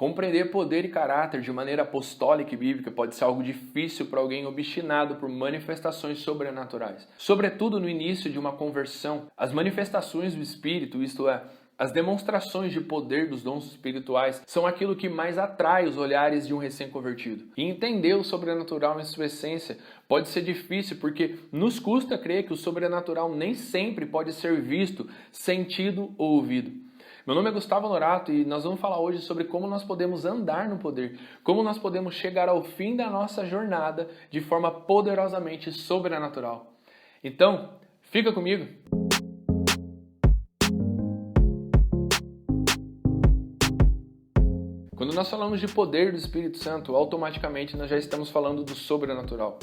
Compreender poder e caráter de maneira apostólica e bíblica pode ser algo difícil para alguém obstinado por manifestações sobrenaturais. Sobretudo no início de uma conversão, as manifestações do Espírito, isto é, as demonstrações de poder dos dons espirituais, são aquilo que mais atrai os olhares de um recém-convertido. E entender o sobrenatural em sua essência pode ser difícil porque nos custa crer que o sobrenatural nem sempre pode ser visto, sentido ou ouvido. Meu nome é Gustavo Norato e nós vamos falar hoje sobre como nós podemos andar no poder, como nós podemos chegar ao fim da nossa jornada de forma poderosamente sobrenatural. Então, fica comigo! Quando nós falamos de poder do Espírito Santo, automaticamente nós já estamos falando do sobrenatural.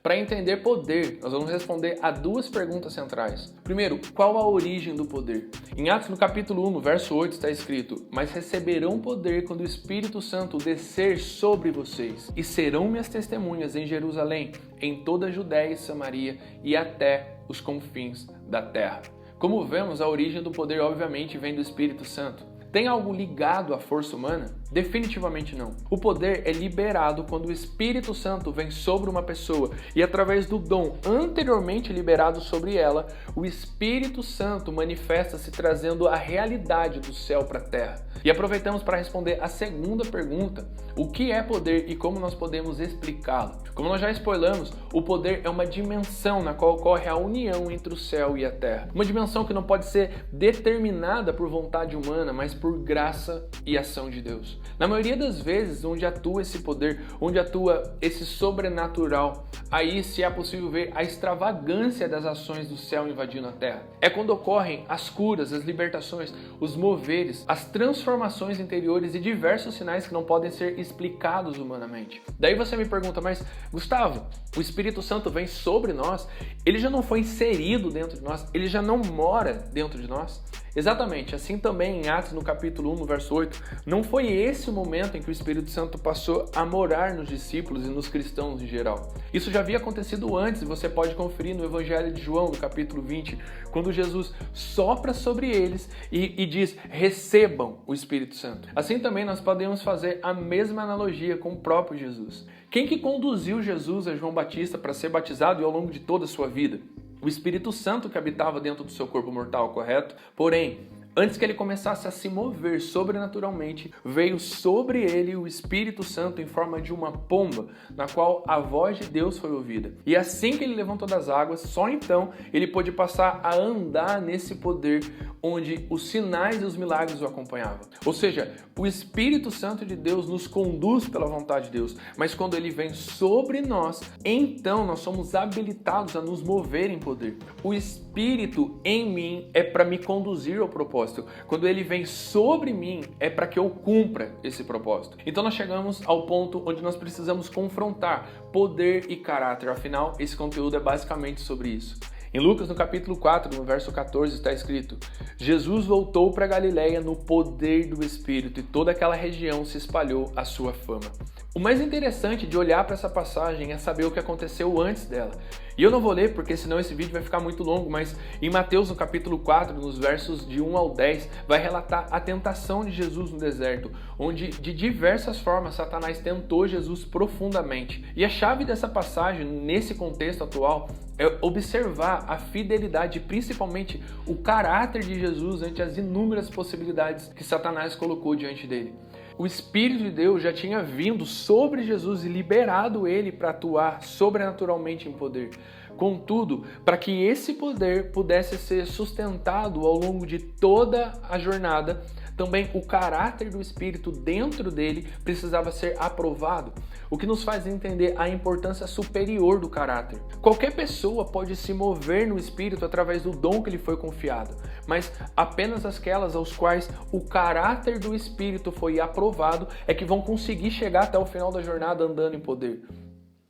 Para entender poder, nós vamos responder a duas perguntas centrais. Primeiro, qual a origem do poder? Em Atos, no capítulo 1, no verso 8, está escrito: "Mas receberão poder quando o Espírito Santo descer sobre vocês, e serão minhas testemunhas em Jerusalém, em toda a Judéia e Samaria e até os confins da terra." Como vemos, a origem do poder obviamente vem do Espírito Santo. Tem algo ligado à força humana? Definitivamente não. O poder é liberado quando o Espírito Santo vem sobre uma pessoa e através do dom anteriormente liberado sobre ela, o Espírito Santo manifesta-se trazendo a realidade do céu para a terra. E aproveitamos para responder a segunda pergunta: o que é poder e como nós podemos explicá-lo? Como nós já spoilamos, o poder é uma dimensão na qual ocorre a união entre o céu e a terra. Uma dimensão que não pode ser determinada por vontade humana, mas por graça e ação de Deus. Na maioria das vezes, onde atua esse poder, onde atua esse sobrenatural, aí se é possível ver a extravagância das ações do céu invadindo a terra. É quando ocorrem as curas, as libertações, os moveres, as transformações interiores e diversos sinais que não podem ser explicados humanamente. Daí você me pergunta, mas Gustavo, o Espírito Santo vem sobre nós? Ele já não foi inserido dentro de nós? Ele já não mora dentro de nós? Exatamente, assim também em Atos, no capítulo 1, no verso 8, não foi esse o momento em que o Espírito Santo passou a morar nos discípulos e nos cristãos em geral. Isso já havia acontecido antes, e você pode conferir no Evangelho de João, no capítulo 20, quando Jesus sopra sobre eles e diz: recebam o Espírito Santo. Assim também nós podemos fazer a mesma analogia com o próprio Jesus. Quem que conduziu Jesus a João Batista para ser batizado e ao longo de toda a sua vida? O Espírito Santo que habitava dentro do seu corpo mortal, correto? Porém, antes que ele começasse a se mover sobrenaturalmente, veio sobre ele o Espírito Santo em forma de uma pomba, na qual a voz de Deus foi ouvida. E assim que ele levantou das águas, só então ele pôde passar a andar nesse poder onde os sinais e os milagres o acompanhavam. Ou seja, o Espírito Santo de Deus nos conduz pela vontade de Deus, mas quando ele vem sobre nós, então nós somos habilitados a nos mover em poder. O Espírito em mim é para me conduzir ao propósito. Quando ele vem sobre mim, é para que eu cumpra esse propósito. Então nós chegamos ao ponto onde nós precisamos confrontar poder e caráter. Afinal, esse conteúdo é basicamente sobre isso. Em Lucas, no capítulo 4, no verso 14, está escrito: Jesus voltou para Galiléia no poder do Espírito e toda aquela região se espalhou a sua fama. O mais interessante de olhar para essa passagem é saber o que aconteceu antes dela. E eu não vou ler porque senão esse vídeo vai ficar muito longo, mas em Mateus, no capítulo 4, nos versos de 1 ao 10, vai relatar a tentação de Jesus no deserto, onde de diversas formas Satanás tentou Jesus profundamente. E a chave dessa passagem, nesse contexto atual, é observar a fidelidade e principalmente o caráter de Jesus ante as inúmeras possibilidades que Satanás colocou diante dele. O Espírito de Deus já tinha vindo sobre Jesus e liberado ele para atuar sobrenaturalmente em poder. Contudo, para que esse poder pudesse ser sustentado ao longo de toda a jornada, também o caráter do Espírito dentro dele precisava ser aprovado, o que nos faz entender a importância superior do caráter. Qualquer pessoa pode se mover no Espírito através do dom que lhe foi confiado, mas apenas aquelas aos quais o caráter do Espírito foi aprovado é que vão conseguir chegar até o final da jornada andando em poder.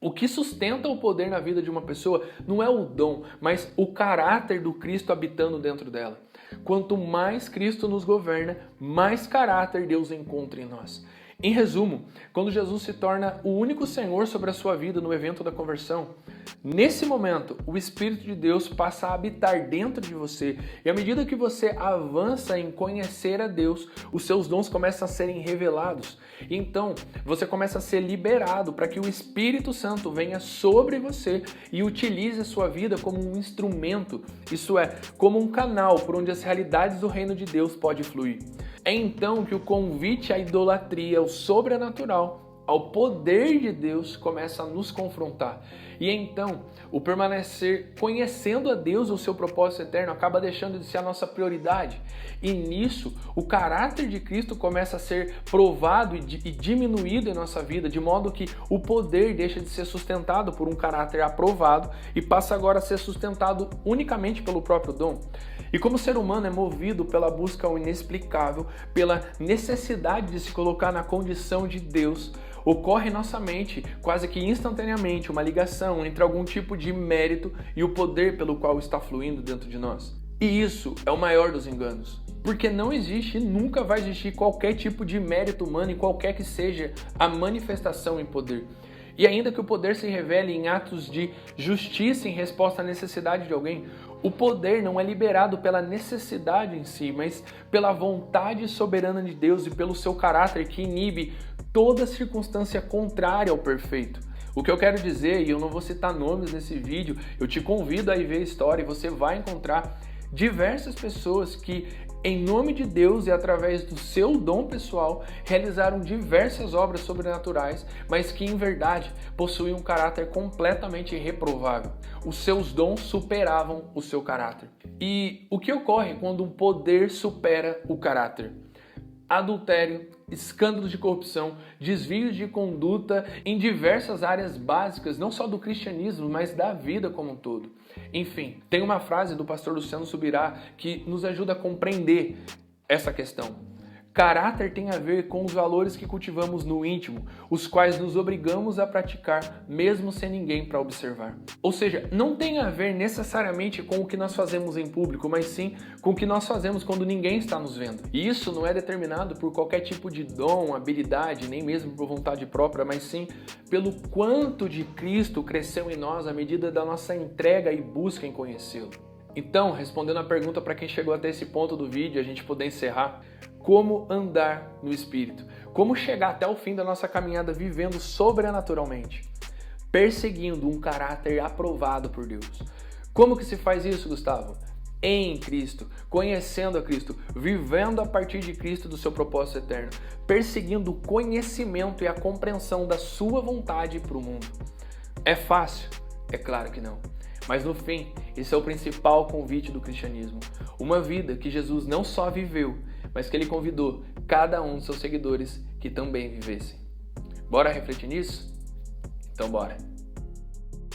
O que sustenta o poder na vida de uma pessoa não é o dom, mas o caráter do Cristo habitando dentro dela. Quanto mais Cristo nos governa, mais caráter Deus encontra em nós. Em resumo, quando Jesus se torna o único Senhor sobre a sua vida no evento da conversão, nesse momento o Espírito de Deus passa a habitar dentro de você e à medida que você avança em conhecer a Deus, os seus dons começam a serem revelados. Então, você começa a ser liberado para que o Espírito Santo venha sobre você e utilize a sua vida como um instrumento, isso é, como um canal por onde as realidades do reino de Deus podem fluir. É então que o convite à idolatria, ao sobrenatural, ao poder de Deus começa a nos confrontar. E então, o permanecer conhecendo a Deus, o seu propósito eterno, acaba deixando de ser a nossa prioridade. E nisso, o caráter de Cristo começa a ser provado e diminuído em nossa vida, de modo que o poder deixa de ser sustentado por um caráter aprovado e passa agora a ser sustentado unicamente pelo próprio dom. E como o ser humano é movido pela busca ao inexplicável, pela necessidade de se colocar na condição de Deus, ocorre em nossa mente, quase que instantaneamente, uma ligação entre algum tipo de mérito e o poder pelo qual está fluindo dentro de nós. E isso é o maior dos enganos, porque não existe e nunca vai existir qualquer tipo de mérito humano em qualquer que seja a manifestação em poder. E ainda que o poder se revele em atos de justiça em resposta à necessidade de alguém, o poder não é liberado pela necessidade em si, mas pela vontade soberana de Deus e pelo seu caráter que inibe toda circunstância contrária ao perfeito. O que eu quero dizer, e eu não vou citar nomes nesse vídeo, eu te convido a ir ver a história e você vai encontrar diversas pessoas que, em nome de Deus e através do seu dom pessoal, realizaram diversas obras sobrenaturais, mas que em verdade possuíam um caráter completamente reprovável. Os seus dons superavam o seu caráter. E o que ocorre quando um poder supera o caráter? Adultério, escândalos de corrupção, desvios de conduta em diversas áreas básicas, não só do cristianismo, mas da vida como um todo. Enfim, tem uma frase do pastor Luciano Subirá que nos ajuda a compreender essa questão. Caráter tem a ver com os valores que cultivamos no íntimo, os quais nos obrigamos a praticar, mesmo sem ninguém para observar. Ou seja, não tem a ver necessariamente com o que nós fazemos em público, mas sim com o que nós fazemos quando ninguém está nos vendo. E isso não é determinado por qualquer tipo de dom, habilidade, nem mesmo por vontade própria, mas sim pelo quanto de Cristo cresceu em nós à medida da nossa entrega e busca em conhecê-lo. Então, respondendo a pergunta para quem chegou até esse ponto do vídeo, a gente poder encerrar, como andar no Espírito? Como chegar até o fim da nossa caminhada vivendo sobrenaturalmente? Perseguindo um caráter aprovado por Deus. Como que se faz isso, Gustavo? Em Cristo, conhecendo a Cristo, vivendo a partir de Cristo do seu propósito eterno, perseguindo o conhecimento e a compreensão da sua vontade para o mundo. É fácil? É claro que não. Mas no fim, esse é o principal convite do cristianismo. Uma vida que Jesus não só viveu, mas que ele convidou cada um dos seus seguidores que também vivessem. Bora refletir nisso? Então bora!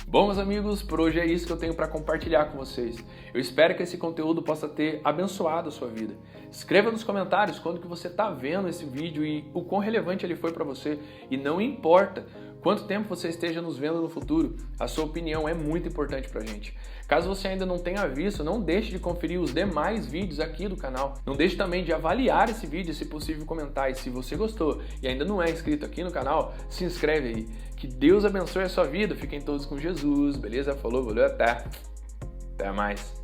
Bom, meus amigos, por hoje é isso que eu tenho para compartilhar com vocês. Eu espero que esse conteúdo possa ter abençoado a sua vida. Escreva nos comentários quando que você está vendo esse vídeo e o quão relevante ele foi para você. E não importa quanto tempo você esteja nos vendo no futuro, a sua opinião é muito importante pra gente. Caso você ainda não tenha visto, não deixe de conferir os demais vídeos aqui do canal. Não deixe também de avaliar esse vídeo, se possível comentar. E se você gostou e ainda não é inscrito aqui no canal, se inscreve aí. Que Deus abençoe a sua vida. Fiquem todos com Jesus, beleza? Falou, valeu, até mais.